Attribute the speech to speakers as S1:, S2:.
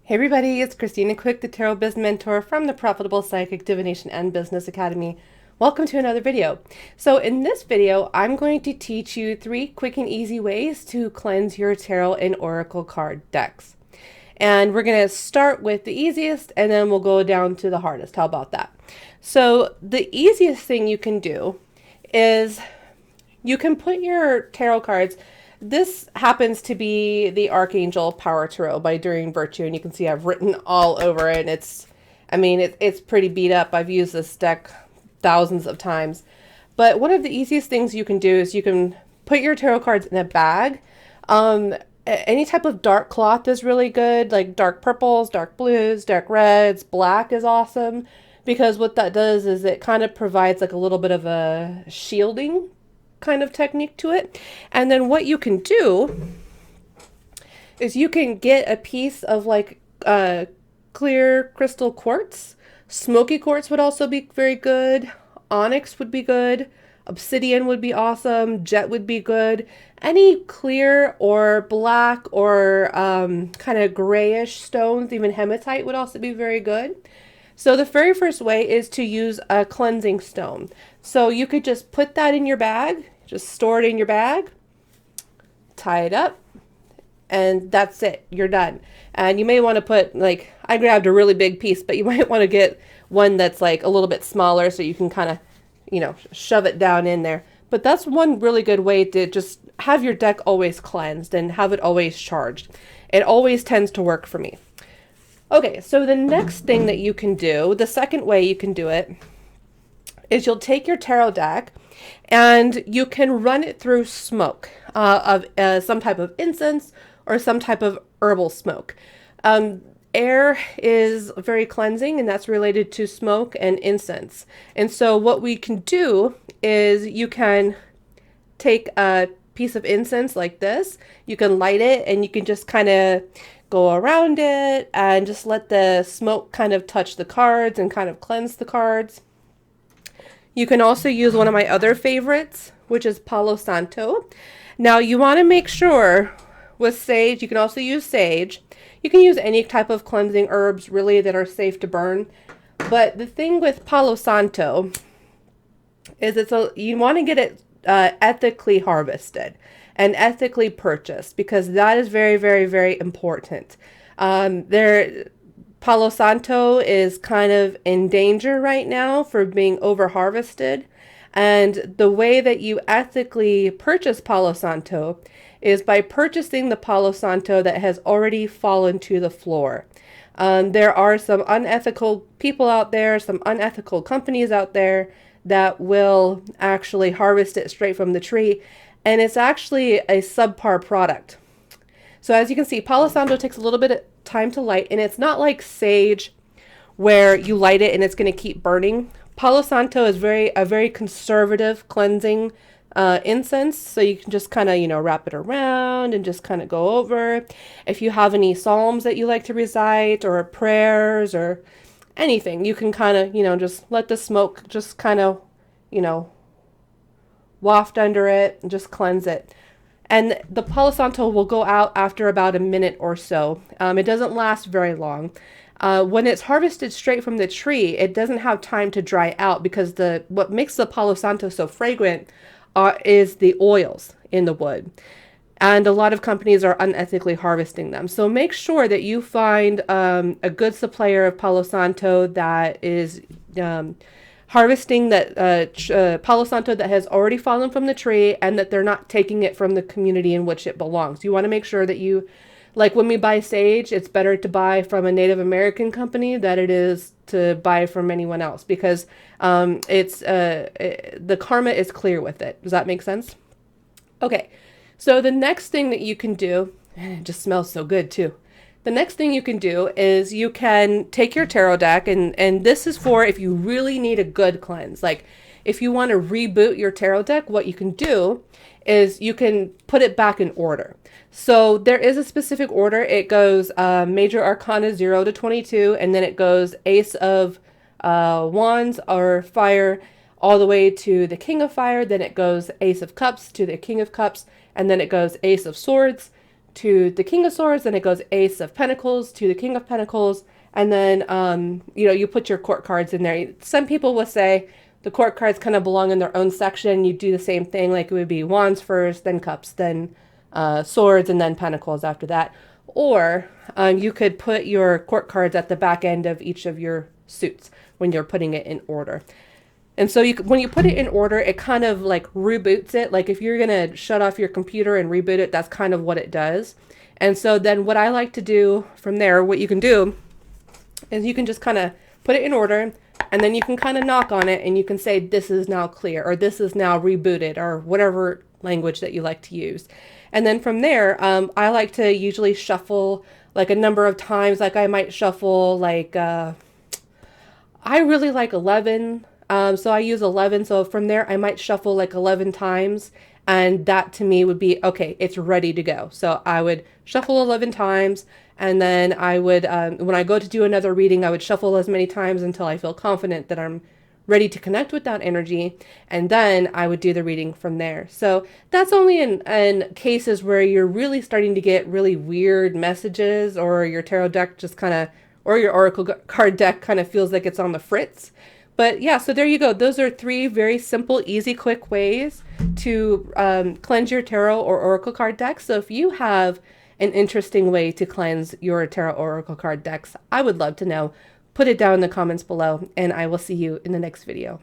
S1: Hey everybody, it's Christina Quick, the Tarot Biz Mentor from the Profitable Psychic Divination and Business Academy. Welcome to another video. So in this video, I'm going to teach you 3 quick and easy ways to cleanse your tarot and oracle card decks. And we're going to start with the easiest and then we'll go down to the hardest. How about that? So the easiest thing you can do is you can put your tarot cards. This happens to be the Archangel Power Tarot by During Virtue, and you can see I've written all over it. And it's pretty beat up. I've used this deck thousands of times. But one of the easiest things you can do is you can put your tarot cards in a bag. Any type of dark cloth is really good, like dark purples, dark blues, dark reds, black is awesome, because what that does is it kind of provides like a little bit of a shielding kind of technique to it. And then what you can do is you can get a piece of like clear crystal quartz. Smoky quartz would also be very good. Onyx would be good. Obsidian would be awesome. Jet would be good. Any clear or black or kind of grayish stones, even hematite would also be very good. So the very first way is to use a cleansing stone. So you could just put that in your bag, just store it in your bag, tie it up, and that's it. You're done. And you may want to put, like, I grabbed a really big piece, but you might want to get one that's like a little bit smaller so you can kind of, shove it down in there. But that's one really good way to just have your deck always cleansed and have it always charged. It always tends to work for me. Okay, so the next thing that you can do, the second way you can do it, is you'll take your tarot deck and you can run it through smoke of some type of incense or some type of herbal smoke. Air is very cleansing, and that's related to smoke and incense. And so what we can do is you can take a piece of incense like this, you can light it, and you can just kind of go around it and just let the smoke kind of touch the cards and kind of cleanse the cards. You can also use one of my other favorites, which is Palo Santo. Now you want to make sure with sage, you can also use sage. You can use any type of cleansing herbs really that are safe to burn. But the thing with Palo Santo is you want to get it ethically harvested and ethically purchased, because that is very, very, very important. Palo Santo is kind of in danger right now for being over harvested. And the way that you ethically purchase Palo Santo is by purchasing the Palo Santo that has already fallen to the floor. There are some unethical people out there, some unethical companies out there that will actually harvest it straight from the tree, and it's actually a subpar product. So as you can see, Palo Santo takes a little bit of time to light, and it's not like sage where you light it and it's going to keep burning. Palo Santo is a very conservative cleansing incense, so you can just kind of wrap it around and just kind of go over. If you have any psalms that you like to recite or prayers or anything, you can kind of just let the smoke just kind of waft under it and just cleanse it. And the Palo Santo will go out after about a minute or so. It doesn't last very long. When it's harvested straight from the tree, it doesn't have time to dry out, because what makes the Palo Santo so fragrant is the oils in the wood. And a lot of companies are unethically harvesting them. So make sure that you find a good supplier of Palo Santo that is harvesting that Palo Santo that has already fallen from the tree, and that they're not taking it from the community in which it belongs. You want to make sure that you, like when we buy sage, it's better to buy from a Native American company than it is to buy from anyone else, because the karma is clear with it. Does that make sense? Okay, so the next thing that you can do, and it just smells so good too. The next thing you can do is you can take your tarot deck, and this is for if you really need a good cleanse. Like if you want to reboot your tarot deck, what you can do is you can put it back in order. So there is a specific order. It goes Major Arcana 0 to 22, and then it goes Ace of Wands or Fire all the way to the King of Fire. Then it goes Ace of Cups to the King of Cups, and then it goes Ace of Swords to the King of Swords, then it goes Ace of Pentacles to the King of Pentacles, and then you put your court cards in there. Some people will say the court cards kind of belong in their own section. You do the same thing, like it would be Wands first, then Cups, then Swords, and then Pentacles after that. Or you could put your court cards at the back end of each of your suits when you're putting it in order. And so when you put it in order, it kind of like reboots it. Like if you're going to shut off your computer and reboot it, that's kind of what it does. And so then what I like to do from there, what you can do is you can just kind of put it in order, and then you can kind of knock on it and you can say, this is now clear, or this is now rebooted, or whatever language that you like to use. And then from there, I like to usually shuffle like a number of times. Like I might shuffle like, I really like 11. So I use 11. So from there, I might shuffle like 11 times. And that to me would be, okay, it's ready to go. So I would shuffle 11 times. And then I would, when I go to do another reading, I would shuffle as many times until I feel confident that I'm ready to connect with that energy. And then I would do the reading from there. So that's only in cases where you're really starting to get really weird messages, or your tarot deck just kind of, or your oracle card deck kind of feels like it's on the fritz. But yeah, so there you go. Those are 3 very simple, easy, quick ways to cleanse your tarot or oracle card deck. So if you have an interesting way to cleanse your tarot or oracle card decks, I would love to know. Put it down in the comments below, and I will see you in the next video.